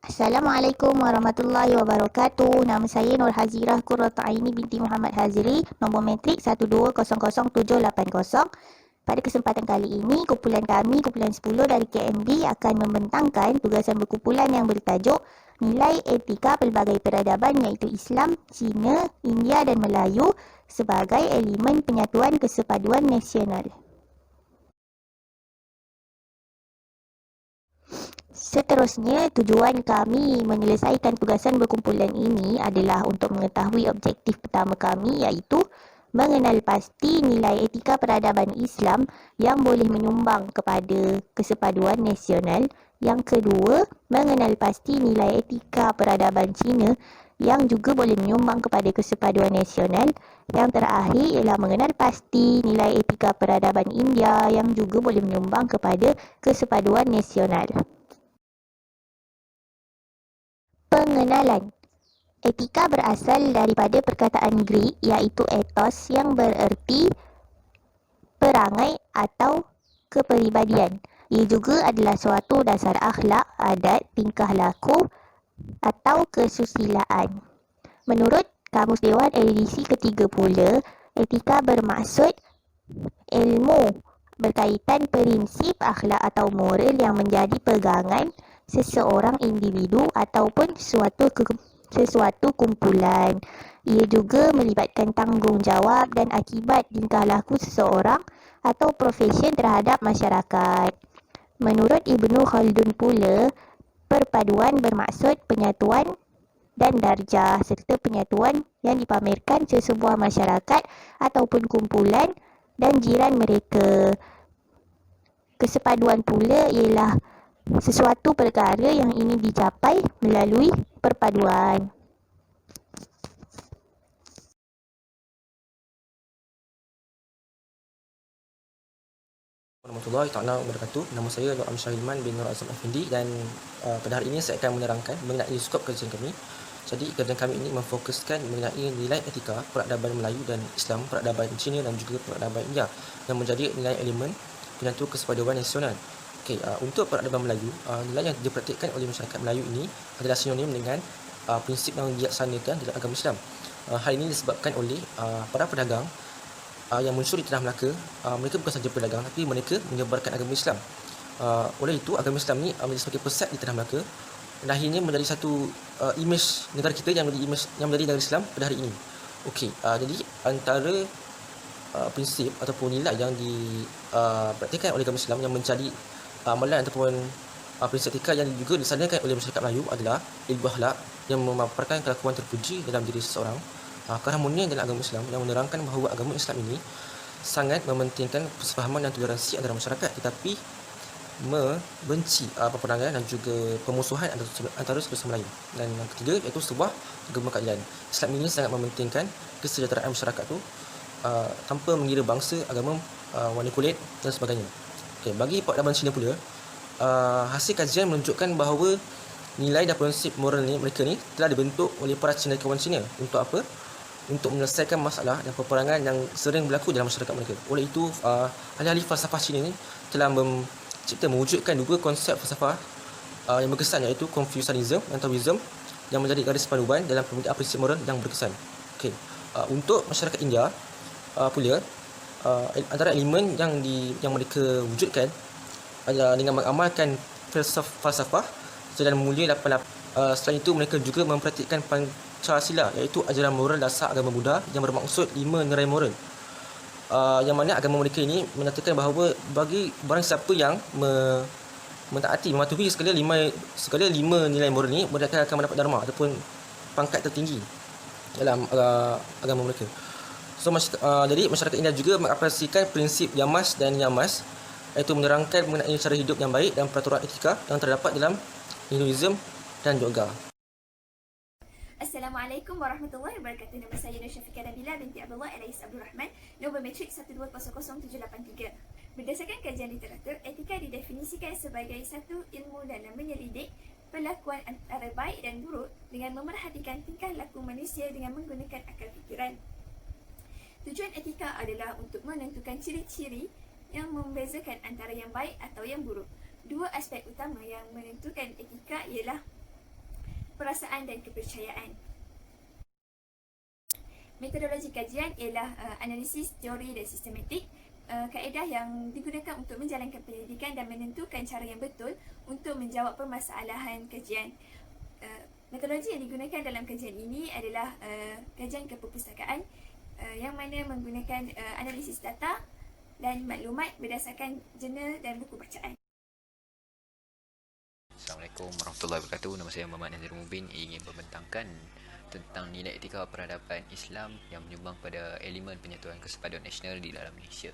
Assalamualaikum warahmatullahi wabarakatuh. Nama saya Nur Hazirah Qurratu Aini binti Muhammad Haziri, nombor matrik 1200780. Pada kesempatan kali ini, kumpulan kami, kumpulan 10 dari KMB akan membentangkan tugasan berkumpulan yang bertajuk Nilai Etika Pelbagai Peradaban iaitu Islam, Cina, India dan Melayu sebagai elemen penyatuan kesepaduan nasional. Seterusnya, tujuan kami menyelesaikan tugasan berkumpulan ini adalah untuk mengetahui objektif pertama kami iaitu mengenal pasti nilai etika peradaban Islam yang boleh menyumbang kepada kesepaduan nasional. Yang kedua, mengenal pasti nilai etika peradaban Cina yang juga boleh menyumbang kepada kesepaduan nasional. Yang terakhir ialah mengenal pasti nilai etika peradaban India yang juga boleh menyumbang kepada kesepaduan nasional. Pengenalan. Etika berasal daripada perkataan Greek iaitu ethos yang bererti perangai atau kepribadian. Ia juga adalah suatu dasar akhlak, adat, tingkah laku atau kesusilaan. Menurut Kamus Dewan Edisi ketiga pula, etika bermaksud ilmu berkaitan prinsip akhlak atau moral yang menjadi pegangan seseorang individu ataupun sesuatu kumpulan. Ia juga melibatkan tanggungjawab dan akibat tingkah laku seseorang atau profesion terhadap masyarakat. Menurut Ibnu Khaldun pula, perpaduan bermaksud penyatuan dan darjah serta penyatuan yang dipamerkan sesebuah masyarakat ataupun kumpulan dan jiran mereka. Kesepaduan pula ialah sesuatu perkara yang ingin dicapai melalui perpaduan. Warahmatullahi taala wabarakatuh. Nama saya Nur Amsyah Hilman bin Nur Azam Effendi dan pada hari ini saya akan menerangkan mengenai skop kajian kami. Jadi kajian kami ini memfokuskan mengenai nilai etika peradaban Melayu dan Islam, peradaban Cina dan juga peradaban India yang menjadi nilai elemen penyatu kesepaduan nasional. Okey, untuk peradaban Melayu, nilai yang dipraktikkan oleh masyarakat Melayu ini adalah sinonim dengan prinsip yang dilaksanakan dalam agama Islam. Hal ini disebabkan oleh para pedagang yang muncul di Tanah Melaka. Mereka bukan sahaja pedagang tapi mereka menyebarkan agama Islam. Oleh itu agama Islam ni menjadi semakin pesat di Tanah Melaka dan akhirnya menjadi satu imej negara kita yang menjadi imej yang menjadi negara Islam pada hari ini. Okey, jadi antara prinsip ataupun nilai yang dipraktikkan oleh agama Islam yang menjadi amalan ataupun prinsip etika yang juga disanakan oleh masyarakat Melayu adalah ilmu akhlak yang memaparkan kelakuan terpuji dalam diri seseorang. Keharmonian dalam agama Islam yang menerangkan bahawa agama Islam ini sangat mementingkan persefahaman dan toleransi antara masyarakat tetapi membenci peperangan dan juga pemusuhan antara suku Melayu. Dan yang ketiga iaitu sebuah agama keadilan. Islam ini sangat mementingkan kesejahteraan masyarakat tu tanpa mengira bangsa, agama, warna kulit dan sebagainya. Okay, bagi peradaban Cina pula, hasil kajian menunjukkan bahawa nilai dan prinsip moral mereka ni telah dibentuk oleh para cendekiawan Cina untuk apa? Untuk menyelesaikan masalah dan peperangan yang sering berlaku dalam masyarakat mereka. Oleh itu, ahli-ahli falsafah Cina ni telah mewujudkan dua konsep falsafah yang berkesan iaitu Confucianism dan Taoism yang menjadi garis panduan dalam pembinaan prinsip moral yang berkesan. Okey, untuk masyarakat India pula, antara elemen yang mereka wujudkan adalah dengan mengamalkan falsafah Jalan Mulia 88. Selain itu mereka juga mempraktikkan Pancasila iaitu ajaran moral dasar agama Buddha yang bermaksud 5 nilai moral. Yang mana agama mereka ini menyatakan bahawa bagi barang siapa yang mentaati, mematuhi segala lima nilai moral ni, mereka akan mendapat dharma ataupun pangkat tertinggi dalam agama mereka. So jadi masyarakat India juga mengapresiasikan prinsip Yamas dan Niyamas iaitu menerangkan mengenai cara hidup yang baik dan peraturan etika yang terdapat dalam Hinduism dan yoga. Assalamualaikum warahmatullahi wabarakatuh. Nama saya Nur Syafiqah Nabila binti Abdullah Elais Abdul Rahman, nombor matrik 1200783. Berdasarkan kajian literatur, etika didefinisikan sebagai satu ilmu dalam menyelidik perlakuan antara baik dan buruk dengan memerhatikan tingkah laku manusia dengan menggunakan akal fikiran. Tujuan etika adalah untuk menentukan ciri-ciri yang membezakan antara yang baik atau yang buruk. Dua aspek utama yang menentukan etika ialah perasaan dan kepercayaan. Metodologi kajian ialah analisis, teori dan sistematik, kaedah yang digunakan untuk menjalankan penyelidikan dan menentukan cara yang betul untuk menjawab permasalahan kajian. Metodologi yang digunakan dalam kajian ini adalah kajian keperpustakaan yang mana menggunakan analisis data dan maklumat berdasarkan jurnal dan buku bacaan. Assalamualaikum warahmatullahi wabarakatuh. Nama saya Muhammad Nazir Mubin, ingin membentangkan tentang nilai etika peradaban Islam yang menyumbang pada elemen penyatuan kesepaduan nasional di dalam Malaysia.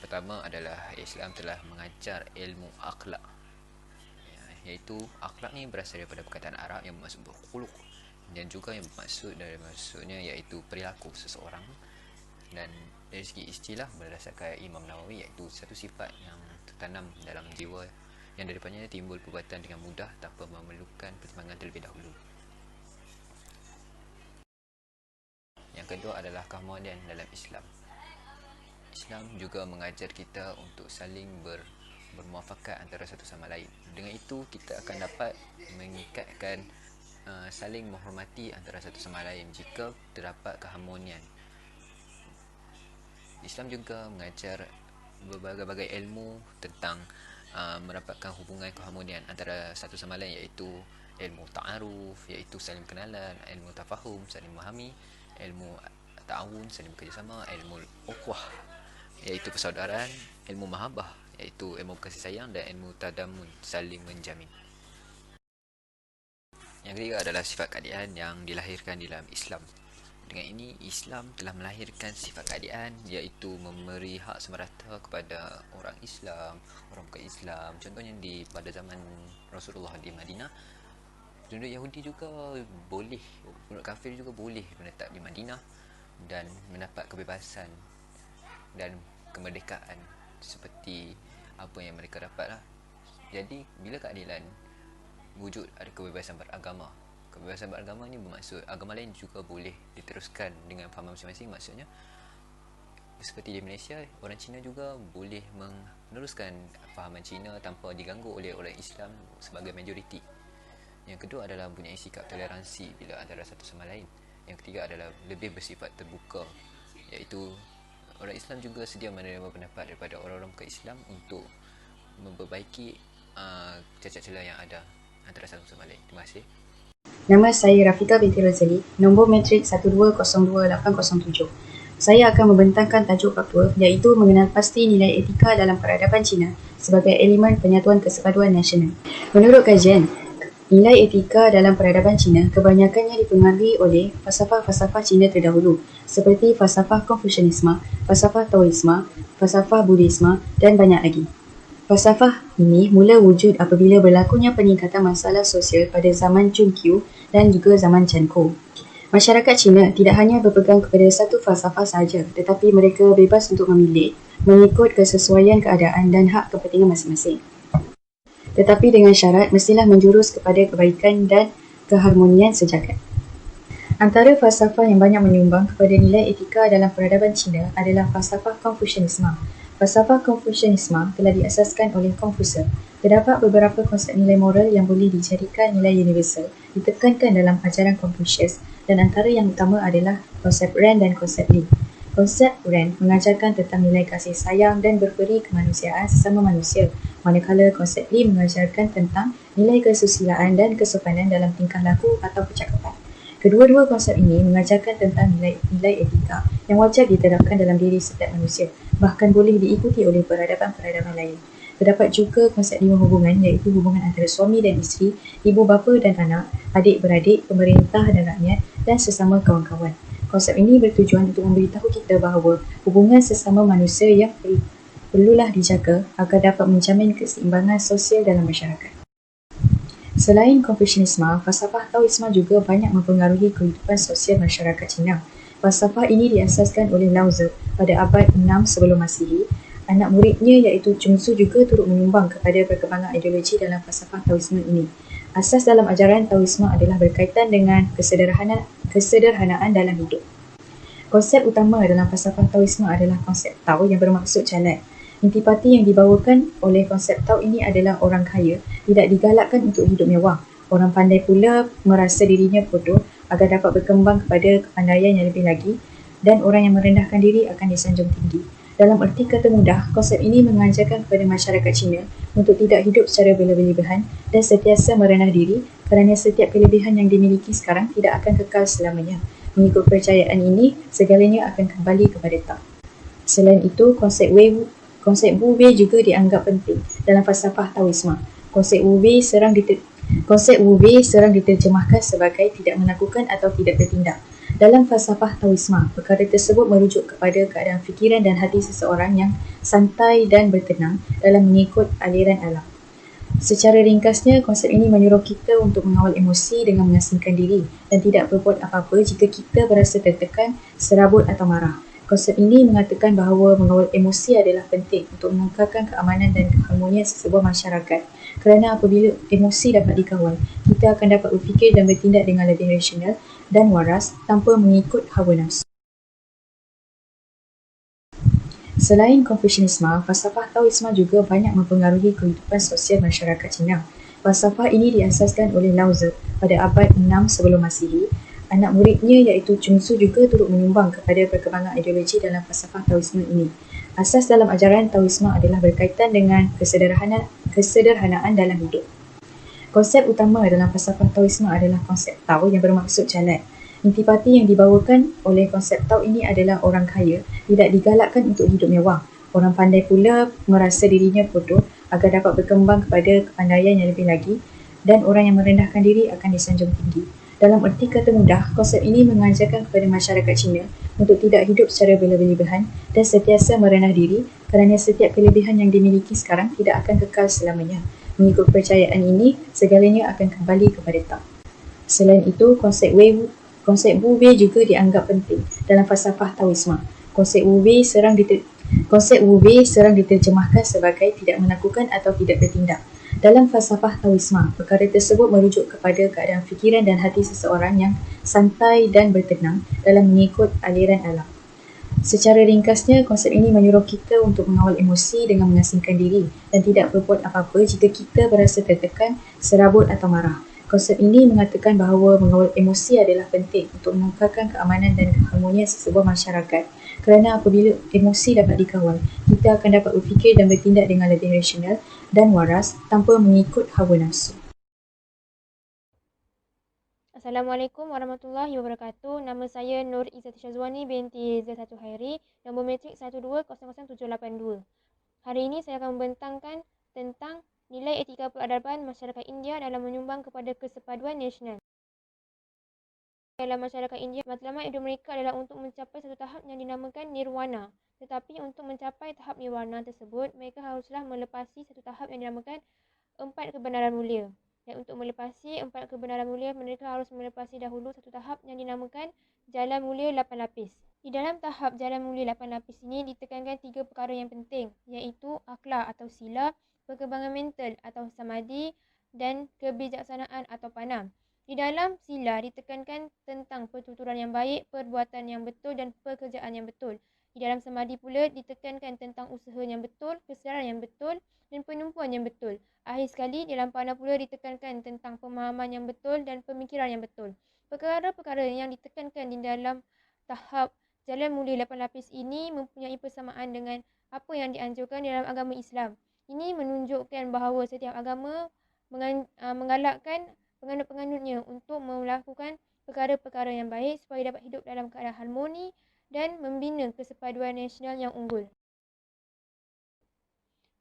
Pertama adalah Islam telah mengajar ilmu akhlak, iaitu akhlak ni berasal daripada perkataan Arab yang bermaksud berkhuluq dan juga yang bermaksud dari maksudnya iaitu perilaku seseorang, dan dari segi istilah berdasarkan Imam Nawawi iaitu satu sifat yang tertanam dalam jiwa yang daripadanya timbul perbuatan dengan mudah tanpa memerlukan pertimbangan terlebih dahulu. Yang kedua adalah keharmonian dalam Islam. Islam juga mengajar kita untuk saling bermuafakat antara satu sama lain. Dengan itu kita akan dapat mengikatkan saling menghormati antara satu sama lain jika terdapat keharmonian. Islam juga mengajar berbagai-bagai ilmu tentang merapatkan hubungan keharmonian antara satu sama lain, iaitu ilmu ta'aruf, iaitu saling kenalan, ilmu tafahum, saling memahami, ilmu ta'awun, saling bekerjasama, ilmu ukhwah, iaitu persaudaraan, ilmu mahabbah, iaitu ilmu kasih sayang, dan ilmu tadamun, saling menjamin. Yang ketiga adalah sifat keadilan yang dilahirkan di dalam Islam. Dengan ini, Islam telah melahirkan sifat keadilan, iaitu memberi hak semerata kepada orang Islam, orang bukan Islam. Contohnya pada zaman Rasulullah di Madinah, penduduk Yahudi juga boleh, penduduk kafir juga boleh menetap di Madinah dan mendapat kebebasan dan kemerdekaan seperti apa yang mereka dapat lah. Jadi, bila keadilan wujud, ada kebebasan beragama. Kebebasan beragama ni bermaksud agama lain juga boleh diteruskan dengan fahaman masing-masing. Maksudnya seperti di Malaysia, orang Cina juga boleh meneruskan fahaman Cina tanpa diganggu oleh orang Islam sebagai majoriti. Yang kedua adalah mempunyai sikap toleransi bila antara satu sama lain. Yang ketiga adalah lebih bersifat terbuka, iaitu orang Islam juga sedia menerima pendapat daripada orang-orang bukan Islam untuk memperbaiki cacat celah yang ada antara satu sama lain. Terima kasih. Nama saya Rafika binti Rozali, nombor matrik 1202807. Saya akan membentangkan tajuk fatwa iaitu mengenal pasti nilai etika dalam peradaban Cina sebagai elemen penyatuan kesepaduan nasional. Menurut kajian, nilai etika dalam peradaban Cina kebanyakannya dipengaruhi oleh falsafah-falsafah Cina terdahulu seperti falsafah Konfusianisme, falsafah Taoisme, falsafah Buddhisme dan banyak lagi. Falsafah ini mula wujud apabila berlakunya peningkatan masalah sosial pada zaman Chun Qiu dan juga zaman Chen Ko. Masyarakat Cina tidak hanya berpegang kepada satu falsafah sahaja, tetapi mereka bebas untuk memilih mengikut kesesuaian keadaan dan hak kepentingan masing-masing. Tetapi dengan syarat mestilah menjurus kepada kebaikan dan keharmonian sejagat. Antara falsafah yang banyak menyumbang kepada nilai etika dalam peradaban Cina adalah falsafah Konfusianisme. Falsafah Konfusianisme telah diasaskan oleh Konfusius. Terdapat beberapa konsep nilai moral yang boleh dijadikan nilai universal ditekankan dalam ajaran Konfusius, dan antara yang utama adalah konsep Ren dan konsep Li. Konsep Ren mengajarkan tentang nilai kasih sayang dan berperi kemanusiaan sesama manusia, manakala konsep Li mengajarkan tentang nilai kesusilaan dan kesopanan dalam tingkah laku atau percakapan. Kedua-dua konsep ini mengajarkan tentang nilai etika yang wajib diterapkan dalam diri setiap manusia, bahkan boleh diikuti oleh peradaban-peradaban lain. Terdapat juga konsep 5 hubungan, iaitu hubungan antara suami dan isteri, ibu bapa dan anak, adik-beradik, pemerintah dan rakyat, dan sesama kawan-kawan. Konsep ini bertujuan untuk memberitahu kita bahawa hubungan sesama manusia yang perlulah dijaga agar dapat menjamin keseimbangan sosial dalam masyarakat. Selain Konfusianisme, falsafah Taoisme juga banyak mempengaruhi kehidupan sosial masyarakat Cina. Falsafah ini diasaskan oleh Lao Tzu pada abad 6 sebelum Masihi. Anak muridnya iaitu Chungzu juga turut menyumbang kepada perkembangan ideologi dalam falsafah Taoisme ini. Asas dalam ajaran Taoisme adalah berkaitan dengan kesederhanaan dalam hidup. Konsep utama dalam falsafah Taoisme adalah konsep Tao yang bermaksud jalan. Intipati yang dibawakan oleh konsep Tao ini adalah orang kaya tidak digalakkan untuk hidup mewah, Orang pandai pula merasa dirinya bodoh agar dapat berkembang kepada kepandaian yang lebih lagi, dan orang yang merendahkan diri akan disanjung tinggi. Dalam erti kata mudah, konsep ini mengajarkan kepada masyarakat Cina untuk tidak hidup secara berlebih-lebihan dan sentiasa merendah diri kerana setiap kelebihan yang dimiliki sekarang tidak akan kekal selamanya. Mengikut kepercayaan ini, segalanya akan kembali kepada tak. Selain itu, konsep Wu Wei juga dianggap penting dalam falsafah Taoisme. Konsep Wu Wei serang diterjemahkan sebagai tidak melakukan atau tidak bertindak. Dalam falsafah Taoisme, perkara tersebut merujuk kepada keadaan fikiran dan hati seseorang yang santai dan bertenang dalam mengikut aliran alam. Secara ringkasnya, konsep ini menyuruh kita untuk mengawal emosi dengan mengasingkan diri dan tidak berbuat apa-apa jika kita berasa tertekan, serabut atau marah. Konsep ini mengatakan bahawa mengawal emosi adalah penting untuk mengekalkan keamanan dan keharmonian sesebuah masyarakat. Kerana apabila emosi dapat dikawal, kita akan dapat berfikir dan bertindak dengan lebih rasional dan waras tanpa mengikut hawa nafsu. Selain Konfusianisme, falsafah Taoisme juga banyak mempengaruhi kehidupan sosial masyarakat Cina. Falsafah ini diasaskan oleh Lao Tzu pada abad 6 sebelum Masihi. Anak muridnya iaitu Chung Tzu juga turut menyumbang kepada perkembangan ideologi dalam falsafah Taoisme ini. Asas dalam ajaran Taoisme adalah berkaitan dengan kesederhanaan dalam hidup. Konsep utama dalam falsafah Taoisme adalah konsep Tao yang bermaksud jalan. Intipati yang dibawakan oleh konsep Tao ini adalah orang kaya tidak digalakkan untuk hidup mewah. Orang pandai pula merasa dirinya bodoh agar dapat berkembang kepada kepandaian yang lebih lagi, dan orang yang merendahkan diri akan disanjung tinggi. Dalam erti kata mudah, konsep ini mengajarkan kepada masyarakat Cina untuk tidak hidup secara berlebih-lebihan dan sentiasa merendah diri kerana setiap kelebihan yang dimiliki sekarang tidak akan kekal selamanya. Mengikut kepercayaan ini, segalanya akan kembali kepada tak. Selain itu, konsep Wu Wei juga dianggap penting dalam falsafah Taoisme. Konsep Wu Wei serang diterjemahkan sebagai tidak melakukan atau tidak bertindak. Dalam falsafah Taoisme, perkara tersebut merujuk kepada keadaan fikiran dan hati seseorang yang santai dan bertenang dalam mengikut aliran alam. Secara ringkasnya, konsep ini menyuruh kita untuk mengawal emosi dengan mengasingkan diri dan tidak berbuat apa-apa jika kita berasa tertekan, serabut atau marah. Konsep ini mengatakan bahawa mengawal emosi adalah penting untuk mengekalkan keamanan dan keharmonian sesebuah masyarakat. Kerana apabila emosi dapat dikawal, kita akan dapat berfikir dan bertindak dengan lebih rasional dan waras tanpa mengikut hawa nafsu. Assalamualaikum warahmatullahi wabarakatuh. Nama saya Nur Izzati Syazwani binti Z1 Hairi, nombor matrik 12000782. Hari ini saya akan membentangkan tentang nilai etika peradaban masyarakat India dalam menyumbang kepada kesepaduan nasional. Dalam masyarakat India, matlamat hidup mereka adalah untuk mencapai satu tahap yang dinamakan nirwana. Tetapi untuk mencapai tahap nirwana tersebut, mereka haruslah melepasi satu tahap yang dinamakan 4 kebenaran mulia. Dan untuk melepasi 4 kebenaran mulia, mereka harus melepasi dahulu satu tahap yang dinamakan jalan mulia 8 lapis. Di dalam tahap jalan mulia 8 lapis ini ditekankan 3 perkara yang penting, iaitu akhlak atau sila, perkembangan mental atau samadhi, dan kebijaksanaan atau panam. Di dalam sila ditekankan tentang pertuturan yang baik, perbuatan yang betul dan pekerjaan yang betul. Di dalam samadhi pula ditekankan tentang usaha yang betul, kesedaran yang betul dan penumpuan yang betul. Akhir sekali, dalam panah pula ditekankan tentang pemahaman yang betul dan pemikiran yang betul. Perkara-perkara yang ditekankan di dalam tahap jalan mulia 8 lapis ini mempunyai persamaan dengan apa yang dianjurkan dalam agama Islam. Ini menunjukkan bahawa setiap agama menggalakkan penganut-penganutnya untuk melakukan perkara-perkara yang baik supaya dapat hidup dalam keadaan harmoni dan membina kesepaduan nasional yang unggul.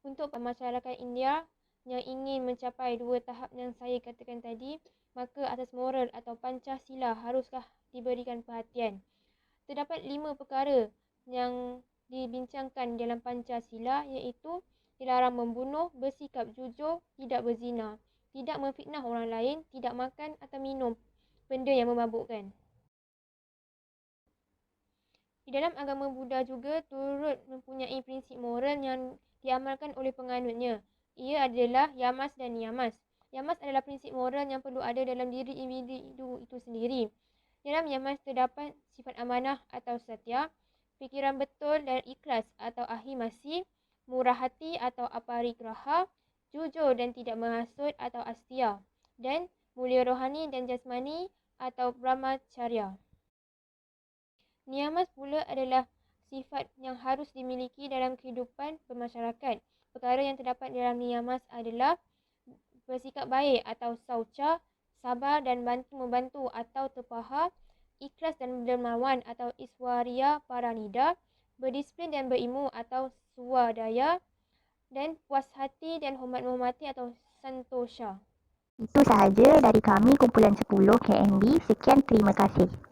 Untuk masyarakat India yang ingin mencapai 2 tahap yang saya katakan tadi, maka asas moral atau Pancasila haruslah diberikan perhatian. Terdapat 5 perkara yang dibincangkan dalam Pancasila, iaitu dilarang membunuh, bersikap jujur, tidak berzina, tidak memfitnah orang lain, tidak makan atau minum benda yang memabukkan. Di dalam agama Buddha juga turut mempunyai prinsip moral yang diamalkan oleh penganutnya. Ia adalah yamas dan niyamas. Yamas adalah prinsip moral yang perlu ada dalam diri individu itu sendiri. Dalam yamas terdapat sifat amanah atau satya, fikiran betul dan ikhlas atau ahimasi, murah hati atau aparigraha, jujur dan tidak menghasut atau astia, dan mulia rohani dan jasmani atau brahmacharya. Niyamas pula adalah sifat yang harus dimiliki dalam kehidupan bermasyarakat. Perkara yang terdapat dalam niyamas adalah bersikap baik atau saucha, sabar dan bantu-membantu atau tepaha, ikhlas dan dermawan atau iswariya paranida, berdisiplin dan berilmu atau swadaya, dan puas hati dan hormat menghormati atau santosha. Itu sahaja dari kami kumpulan 10 KMB. Sekian, terima kasih.